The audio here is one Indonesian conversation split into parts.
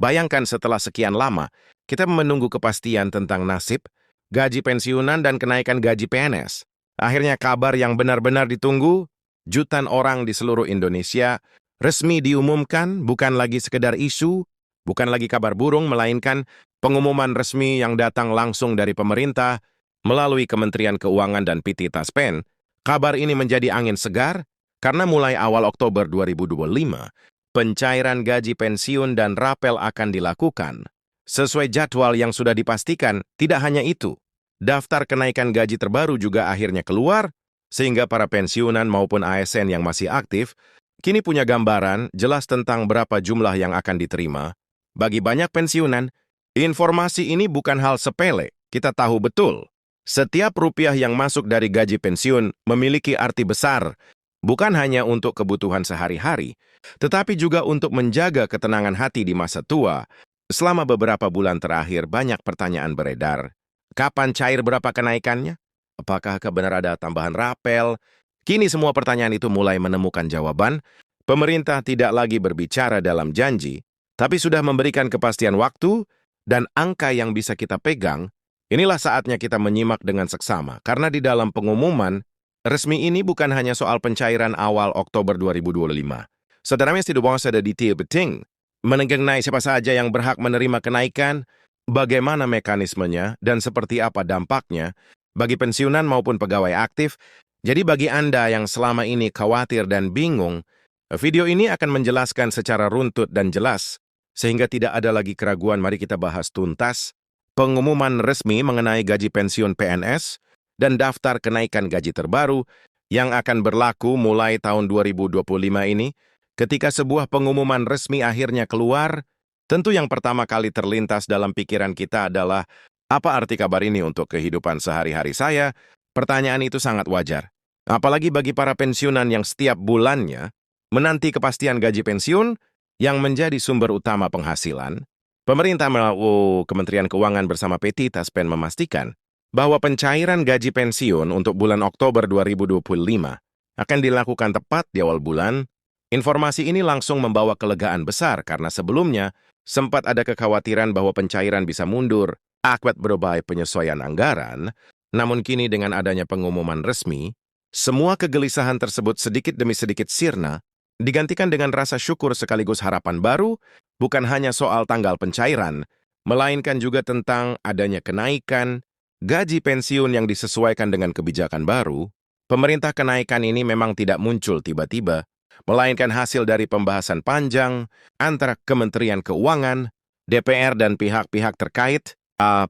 Bayangkan setelah sekian lama, kita menunggu kepastian tentang nasib, gaji pensiunan, dan kenaikan gaji PNS. Akhirnya kabar yang benar-benar ditunggu, jutaan orang di seluruh Indonesia resmi diumumkan, bukan lagi sekedar isu, bukan lagi kabar burung, melainkan pengumuman resmi yang datang langsung dari pemerintah melalui Kementerian Keuangan dan PT Taspen. Kabar ini menjadi angin segar karena mulai awal Oktober 2025, pencairan gaji pensiun dan rapel akan dilakukan. Sesuai jadwal yang sudah dipastikan, tidak hanya itu, daftar kenaikan gaji terbaru juga akhirnya keluar, sehingga para pensiunan maupun ASN yang masih aktif kini punya gambaran jelas tentang berapa jumlah yang akan diterima. Bagi banyak pensiunan, informasi ini bukan hal sepele. Kita tahu betul, setiap rupiah yang masuk dari gaji pensiun memiliki arti besar, bukan hanya untuk kebutuhan sehari-hari, tetapi juga untuk menjaga ketenangan hati di masa tua. Selama beberapa bulan terakhir, banyak pertanyaan beredar. Kapan cair berapa kenaikannya? Apakah benar ada tambahan rapel? Kini semua pertanyaan itu mulai menemukan jawaban. Pemerintah tidak lagi berbicara dalam janji, tapi sudah memberikan kepastian waktu dan angka yang bisa kita pegang. Inilah saatnya kita menyimak dengan seksama, karena di dalam pengumuman resmi ini bukan hanya soal pencairan awal Oktober 2025. Saudara mesti ada detail penting mengenai siapa saja yang berhak menerima kenaikan, bagaimana mekanismenya, dan seperti apa dampaknya bagi pensiunan maupun pegawai aktif. Jadi bagi Anda yang selama ini khawatir dan bingung, video ini akan menjelaskan secara runtut dan jelas, sehingga tidak ada lagi keraguan. Mari kita bahas tuntas pengumuman resmi mengenai gaji pensiun PNS dan daftar kenaikan gaji terbaru yang akan berlaku mulai tahun 2025 ini. Ketika sebuah pengumuman resmi akhirnya keluar, tentu yang pertama kali terlintas dalam pikiran kita adalah, apa arti kabar ini untuk kehidupan sehari-hari saya? Pertanyaan itu sangat wajar. Apalagi bagi para pensiunan yang setiap bulannya menanti kepastian gaji pensiun yang menjadi sumber utama penghasilan. Pemerintah melalui Kementerian Keuangan bersama PT Taspen memastikan bahwa pencairan gaji pensiun untuk bulan Oktober 2025 akan dilakukan tepat di awal bulan. Informasi ini langsung membawa kelegaan besar karena sebelumnya sempat ada kekhawatiran bahwa pencairan bisa mundur akibat berbagai penyesuaian anggaran. Namun kini dengan adanya pengumuman resmi, semua kegelisahan tersebut sedikit demi sedikit sirna, digantikan dengan rasa syukur sekaligus harapan baru, bukan hanya soal tanggal pencairan, melainkan juga tentang adanya kenaikan gaji pensiun yang disesuaikan dengan kebijakan baru. Pemerintah kenaikan ini memang tidak muncul tiba-tiba, melainkan hasil dari pembahasan panjang antara Kementerian Keuangan, DPR, dan pihak-pihak terkait.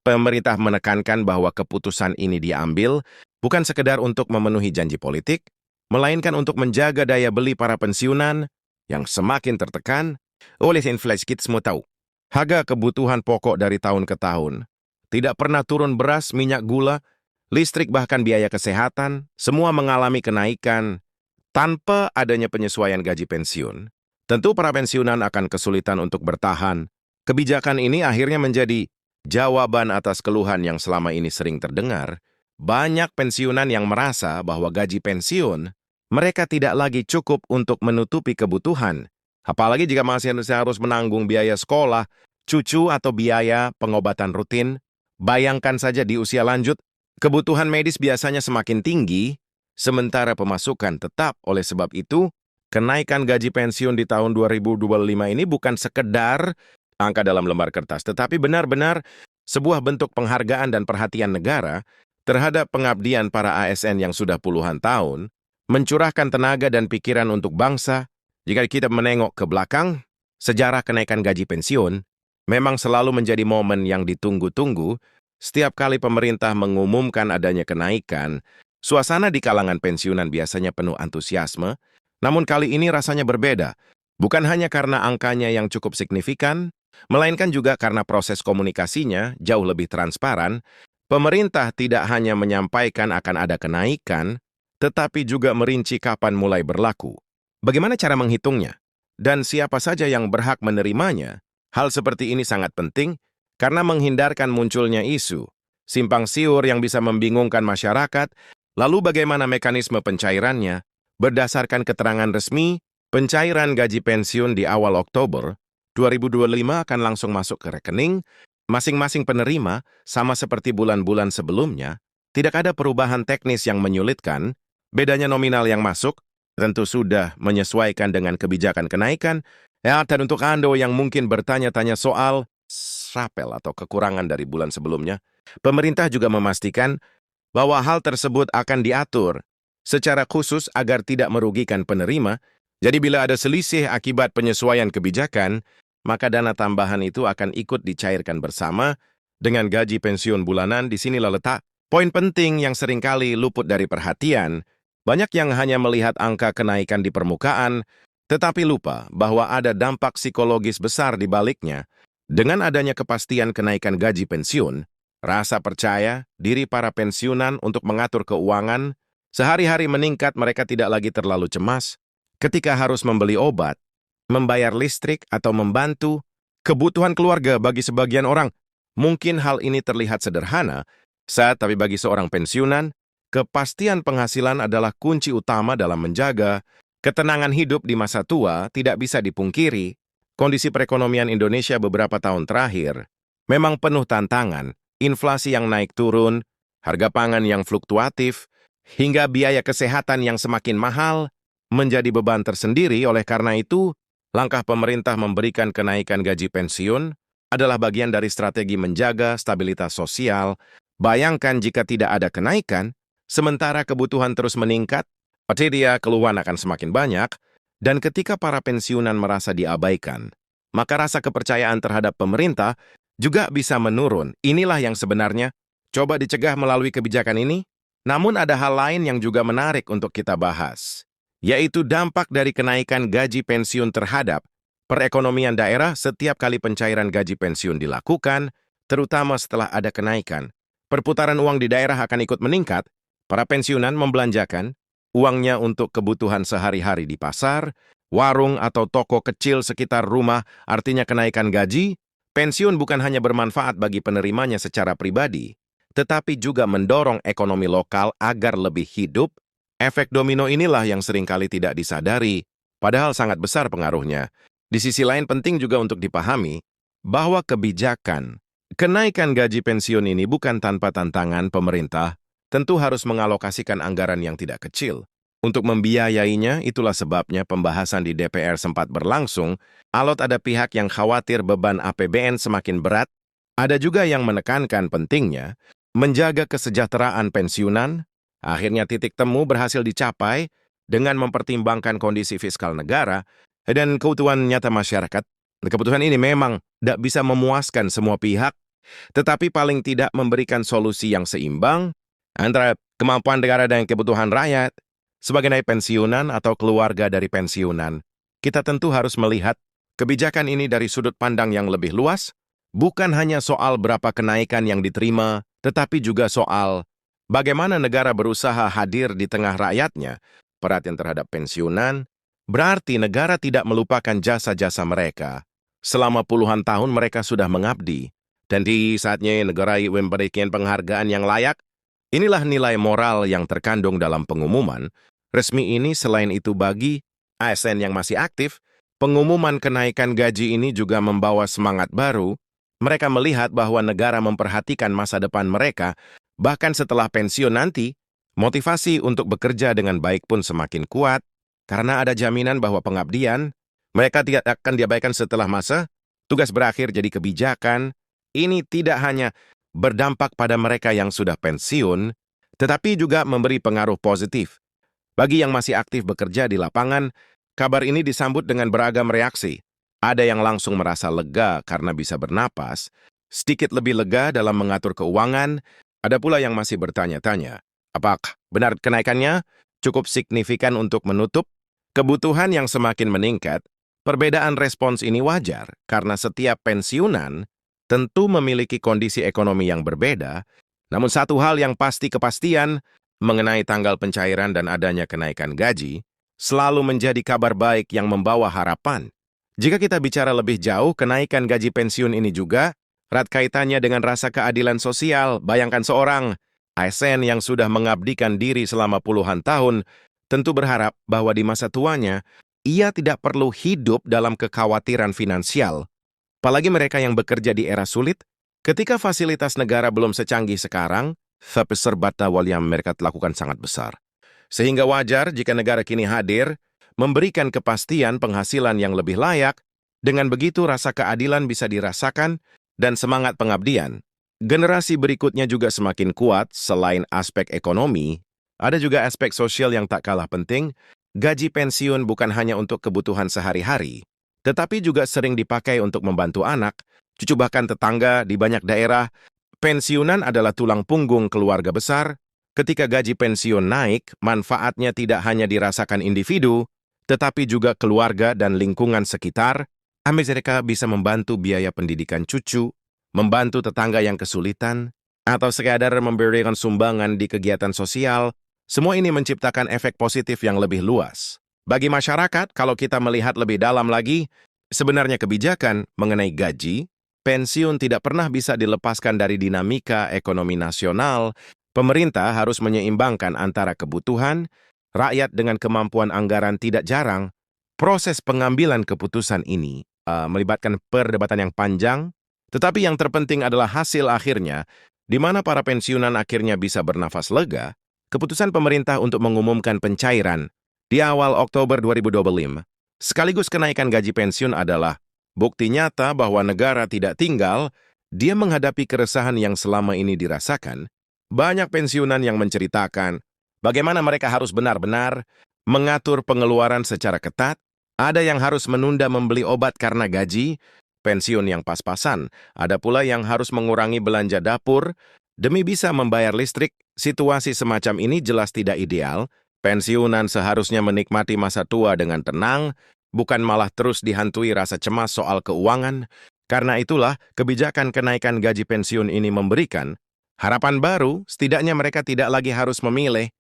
Pemerintah menekankan bahwa keputusan ini diambil bukan sekedar untuk memenuhi janji politik, melainkan untuk menjaga daya beli para pensiunan yang semakin tertekan oleh inflasi. Kita semua tahu, harga kebutuhan pokok dari tahun ke tahun tidak pernah turun. Beras, minyak, gula, listrik, bahkan biaya kesehatan, semua mengalami kenaikan tanpa adanya penyesuaian gaji pensiun. Tentu para pensiunan akan kesulitan untuk bertahan. Kebijakan ini akhirnya menjadi jawaban atas keluhan yang selama ini sering terdengar. Banyak pensiunan yang merasa bahwa gaji pensiun mereka tidak lagi cukup untuk menutupi kebutuhan. Apalagi jika masih harus menanggung biaya sekolah, cucu, atau biaya pengobatan rutin. Bayangkan saja di usia lanjut, kebutuhan medis biasanya semakin tinggi, sementara pemasukan tetap. Oleh sebab itu, kenaikan gaji pensiun di tahun 2025 ini bukan sekedar angka dalam lembar kertas, tetapi benar-benar sebuah bentuk penghargaan dan perhatian negara terhadap pengabdian para ASN yang sudah puluhan tahun, mencurahkan tenaga dan pikiran untuk bangsa. Jika kita menengok ke belakang, sejarah kenaikan gaji pensiun memang selalu menjadi momen yang ditunggu-tunggu. Setiap kali pemerintah mengumumkan adanya kenaikan, suasana di kalangan pensiunan biasanya penuh antusiasme, namun kali ini rasanya berbeda. Bukan hanya karena angkanya yang cukup signifikan, melainkan juga karena proses komunikasinya jauh lebih transparan. Pemerintah tidak hanya menyampaikan akan ada kenaikan, tetapi juga merinci kapan mulai berlaku. Bagaimana cara menghitungnya? Dan siapa saja yang berhak menerimanya? Hal seperti ini sangat penting karena menghindarkan munculnya isu simpang siur yang bisa membingungkan masyarakat. Lalu bagaimana mekanisme pencairannya? Berdasarkan keterangan resmi, pencairan gaji pensiun di awal Oktober 2025 akan langsung masuk ke rekening, masing-masing penerima, sama seperti bulan-bulan sebelumnya, tidak ada perubahan teknis yang menyulitkan, bedanya nominal yang masuk, tentu sudah menyesuaikan dengan kebijakan kenaikan, ya, dan untuk Anda yang mungkin bertanya-tanya soal rapel atau kekurangan dari bulan sebelumnya, pemerintah juga memastikan bahwa hal tersebut akan diatur secara khusus agar tidak merugikan penerima. Jadi bila ada selisih akibat penyesuaian kebijakan, maka dana tambahan itu akan ikut dicairkan bersama dengan gaji pensiun bulanan. Di sinilah letak poin penting yang seringkali luput dari perhatian. Banyak yang hanya melihat angka kenaikan di permukaan, tetapi lupa bahwa ada dampak psikologis besar di baliknya. Dengan adanya kepastian kenaikan gaji pensiun, rasa percaya diri para pensiunan untuk mengatur keuangan sehari-hari meningkat. Mereka tidak lagi terlalu cemas ketika harus membeli obat, membayar listrik, atau membantu kebutuhan keluarga. Bagi sebagian orang, mungkin hal ini terlihat sederhana, tapi bagi seorang pensiunan, kepastian penghasilan adalah kunci utama dalam menjaga ketenangan hidup di masa tua. Tidak bisa dipungkiri, kondisi perekonomian Indonesia beberapa tahun terakhir memang penuh tantangan. Inflasi yang naik turun, harga pangan yang fluktuatif, hingga biaya kesehatan yang semakin mahal menjadi beban tersendiri. Oleh karena itu, langkah pemerintah memberikan kenaikan gaji pensiun adalah bagian dari strategi menjaga stabilitas sosial. Bayangkan jika tidak ada kenaikan, sementara kebutuhan terus meningkat, pasti keluhan akan semakin banyak, dan ketika para pensiunan merasa diabaikan, maka rasa kepercayaan terhadap pemerintah juga bisa menurun. Inilah yang sebenarnya coba dicegah melalui kebijakan ini. Namun ada hal lain yang juga menarik untuk kita bahas, yaitu dampak dari kenaikan gaji pensiun terhadap perekonomian daerah. Setiap kali pencairan gaji pensiun dilakukan, terutama setelah ada kenaikan, perputaran uang di daerah akan ikut meningkat. Para pensiunan membelanjakan uangnya untuk kebutuhan sehari-hari di pasar, warung, atau toko kecil sekitar rumah. Artinya kenaikan gaji pensiun bukan hanya bermanfaat bagi penerimanya secara pribadi, tetapi juga mendorong ekonomi lokal agar lebih hidup. Efek domino inilah yang seringkali tidak disadari, padahal sangat besar pengaruhnya. Di sisi lain, penting juga untuk dipahami bahwa kebijakan kenaikan gaji pensiun ini bukan tanpa tantangan. Pemerintah tentu harus mengalokasikan anggaran yang tidak kecil untuk membiayainya. Itulah sebabnya pembahasan di DPR sempat berlangsung. Alot ada pihak yang khawatir beban APBN semakin berat. Ada juga yang menekankan pentingnya menjaga kesejahteraan pensiunan. Akhirnya titik temu berhasil dicapai dengan mempertimbangkan kondisi fiskal negara dan kebutuhan nyata masyarakat. Keputusan ini memang tidak bisa memuaskan semua pihak, tetapi paling tidak memberikan solusi yang seimbang antara kemampuan negara dan kebutuhan rakyat. Sebagai pensiunan atau keluarga dari pensiunan, kita tentu harus melihat kebijakan ini dari sudut pandang yang lebih luas, bukan hanya soal berapa kenaikan yang diterima, tetapi juga soal bagaimana negara berusaha hadir di tengah rakyatnya. Perhatian terhadap pensiunan berarti negara tidak melupakan jasa-jasa mereka. Selama puluhan tahun mereka sudah mengabdi, dan di saatnya negara memberikan penghargaan yang layak. Inilah nilai moral yang terkandung dalam pengumuman resmi ini. Selain itu, bagi ASN yang masih aktif, pengumuman kenaikan gaji ini juga membawa semangat baru. Mereka melihat bahwa negara memperhatikan masa depan mereka, bahkan setelah pensiun nanti. Motivasi untuk bekerja dengan baik pun semakin kuat, karena ada jaminan bahwa pengabdian mereka tidak akan diabaikan setelah masa tugas berakhir. Jadi kebijakan ini tidak hanya berdampak pada mereka yang sudah pensiun, tetapi juga memberi pengaruh positif bagi yang masih aktif bekerja di lapangan. Kabar ini disambut dengan beragam reaksi. Ada yang langsung merasa lega karena bisa bernapas, sedikit lebih lega dalam mengatur keuangan. Ada pula yang masih bertanya-tanya, apakah benar kenaikannya cukup signifikan untuk menutup kebutuhan yang semakin meningkat? Perbedaan respons ini wajar, karena setiap pensiunan tentu memiliki kondisi ekonomi yang berbeda. Namun satu hal yang pasti, kepastian mengenai tanggal pencairan dan adanya kenaikan gaji selalu menjadi kabar baik yang membawa harapan. Jika kita bicara lebih jauh, kenaikan gaji pensiun ini juga erat kaitannya dengan rasa keadilan sosial. Bayangkan seorang ASN yang sudah mengabdikan diri selama puluhan tahun, tentu berharap bahwa di masa tuanya ia tidak perlu hidup dalam kekhawatiran finansial. Apalagi mereka yang bekerja di era sulit, ketika fasilitas negara belum secanggih sekarang, tapi serbat awal yang mereka lakukan sangat besar. Sehingga wajar jika negara kini hadir, memberikan kepastian penghasilan yang lebih layak, dengan begitu rasa keadilan bisa dirasakan dan semangat pengabdian. Generasi berikutnya juga semakin kuat selain aspek ekonomi, ada juga aspek sosial yang tak kalah penting. Gaji pensiun bukan hanya untuk kebutuhan sehari-hari, tetapi juga sering dipakai untuk membantu anak, cucu bahkan tetangga di banyak daerah. Pensiunan adalah tulang punggung keluarga besar. Ketika gaji pensiun naik, manfaatnya tidak hanya dirasakan individu, tetapi juga keluarga dan lingkungan sekitar. Mereka bisa membantu biaya pendidikan cucu, membantu tetangga yang kesulitan, atau sekadar memberikan sumbangan di kegiatan sosial. Semua ini menciptakan efek positif yang lebih luas. Bagi masyarakat, kalau kita melihat lebih dalam lagi, sebenarnya kebijakan mengenai gaji, pensiun tidak pernah bisa dilepaskan dari dinamika ekonomi nasional. Pemerintah harus menyeimbangkan antara kebutuhan, rakyat dengan kemampuan anggaran. Tidak jarang, proses pengambilan keputusan ini melibatkan perdebatan yang panjang, tetapi yang terpenting adalah hasil akhirnya, di mana para pensiunan akhirnya bisa bernafas lega. Keputusan pemerintah untuk mengumumkan pencairan di awal Oktober 2025, sekaligus kenaikan gaji pensiun adalah bukti nyata bahwa negara tidak tinggal, dia menghadapi keresahan yang selama ini dirasakan. Banyak pensiunan yang menceritakan bagaimana mereka harus benar-benar mengatur pengeluaran secara ketat, ada yang harus menunda membeli obat karena gaji, pensiun yang pas-pasan, ada pula yang harus mengurangi belanja dapur, demi bisa membayar listrik. Situasi semacam ini jelas tidak ideal. Pensiunan seharusnya menikmati masa tua dengan tenang, bukan malah terus dihantui rasa cemas soal keuangan. Karena itulah, kebijakan kenaikan gaji pensiun ini memberikan harapan baru. Setidaknya mereka tidak lagi harus memilih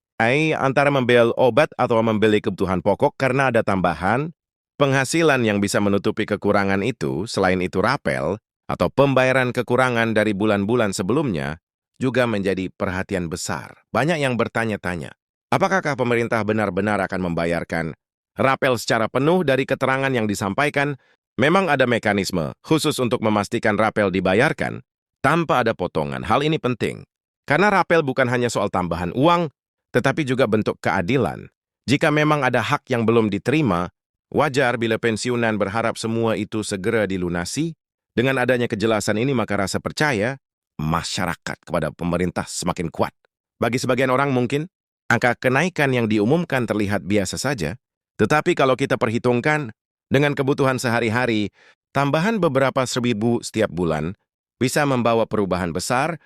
antara membeli obat atau membeli kebutuhan pokok karena ada tambahan penghasilan yang bisa menutupi kekurangan itu. Selain itu, rapel atau pembayaran kekurangan dari bulan-bulan sebelumnya juga menjadi perhatian besar. Banyak yang bertanya-tanya, apakah pemerintah benar-benar akan membayarkan rapel secara penuh? Dari keterangan yang disampaikan, memang ada mekanisme khusus untuk memastikan rapel dibayarkan tanpa ada potongan. Hal ini penting, karena rapel bukan hanya soal tambahan uang, tetapi juga bentuk keadilan. Jika memang ada hak yang belum diterima, wajar bila pensiunan berharap semua itu segera dilunasi. Dengan adanya kejelasan ini, maka rasa percaya masyarakat kepada pemerintah semakin kuat. Bagi sebagian orang mungkin, angka kenaikan yang diumumkan terlihat biasa saja, tetapi kalau kita perhitungkan dengan kebutuhan sehari-hari, tambahan beberapa ribu setiap bulan bisa membawa perubahan besar.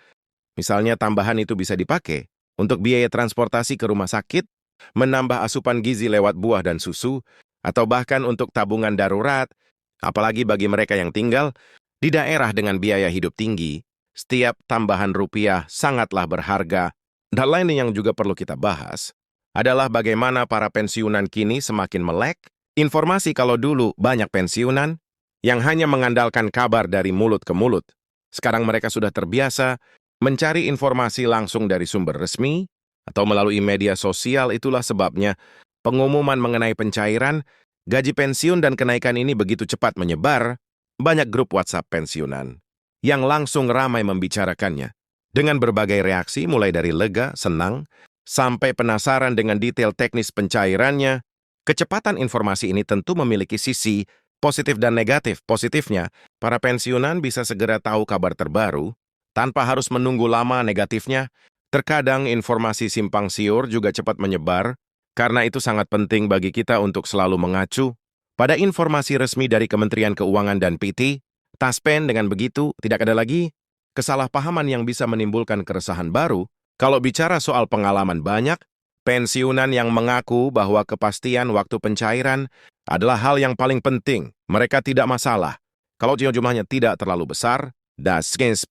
Misalnya tambahan itu bisa dipakai untuk biaya transportasi ke rumah sakit, menambah asupan gizi lewat buah dan susu, atau bahkan untuk tabungan darurat. Apalagi bagi mereka yang tinggal di daerah dengan biaya hidup tinggi, setiap tambahan rupiah sangatlah berharga. Dan lain yang juga perlu kita bahas adalah bagaimana para pensiunan kini semakin melek informasi. Kalau dulu banyak pensiunan yang hanya mengandalkan kabar dari mulut ke mulut, sekarang mereka sudah terbiasa mencari informasi langsung dari sumber resmi atau melalui media sosial. Itulah sebabnya pengumuman mengenai pencairan gaji pensiun dan kenaikan ini begitu cepat menyebar. Banyak grup WhatsApp pensiunan yang langsung ramai membicarakannya, dengan berbagai reaksi mulai dari lega, senang, sampai penasaran dengan detail teknis pencairannya. Kecepatan informasi ini tentu memiliki sisi positif dan negatif. Positifnya, para pensiunan bisa segera tahu kabar terbaru, tanpa harus menunggu lama. Negatifnya, terkadang informasi simpang siur juga cepat menyebar, karena itu sangat penting bagi kita untuk selalu mengacu pada informasi resmi dari Kementerian Keuangan dan PT, Taspen. Dengan begitu, tidak ada lagi kesalahpahaman yang bisa menimbulkan keresahan baru. Kalau bicara soal pengalaman, banyak pensiunan yang mengaku bahwa kepastian waktu pencairan adalah hal yang paling penting. Mereka tidak masalah kalau jumlahnya tidak terlalu besar, dan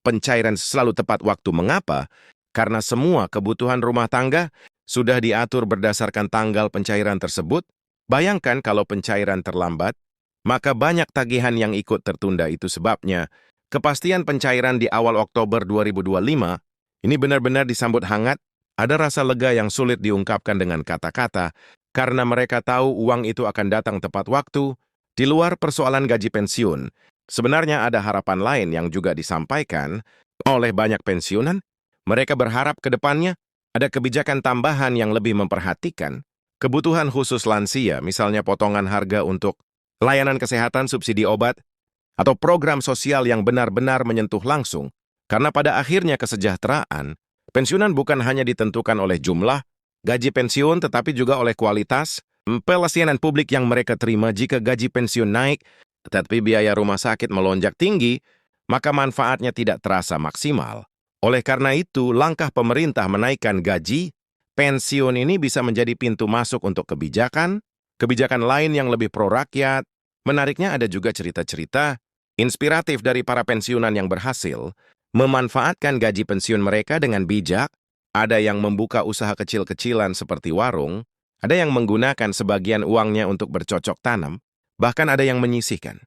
pencairan selalu tepat waktu. Mengapa? Karena semua kebutuhan rumah tangga sudah diatur berdasarkan tanggal pencairan tersebut. Bayangkan kalau pencairan terlambat, maka banyak tagihan yang ikut tertunda. Itu sebabnya kepastian pencairan di awal Oktober 2025 ini benar-benar disambut hangat. Ada rasa lega yang sulit diungkapkan dengan kata-kata, karena mereka tahu uang itu akan datang tepat waktu. Di luar persoalan gaji pensiun, Sebenarnya ada harapan lain yang juga disampaikan oleh banyak pensiunan. Mereka berharap ke depannya ada kebijakan tambahan yang lebih memperhatikan kebutuhan khusus lansia, misalnya potongan harga untuk layanan kesehatan, subsidi obat, atau program sosial yang benar-benar menyentuh langsung. Karena pada akhirnya kesejahteraan, pensiunan bukan hanya ditentukan oleh jumlah gaji pensiun, tetapi juga oleh kualitas pelayanan publik yang mereka terima. Jika gaji pensiun naik, tetapi biaya rumah sakit melonjak tinggi, maka manfaatnya tidak terasa maksimal. Oleh karena itu, langkah pemerintah menaikkan gaji pensiun ini bisa menjadi pintu masuk untuk kebijakan lain yang lebih pro-rakyat. Menariknya ada juga cerita-cerita inspiratif dari para pensiunan yang berhasil memanfaatkan gaji pensiun mereka dengan bijak. Ada yang membuka usaha kecil-kecilan seperti warung, ada yang menggunakan sebagian uangnya untuk bercocok tanam, bahkan ada yang menyisihkan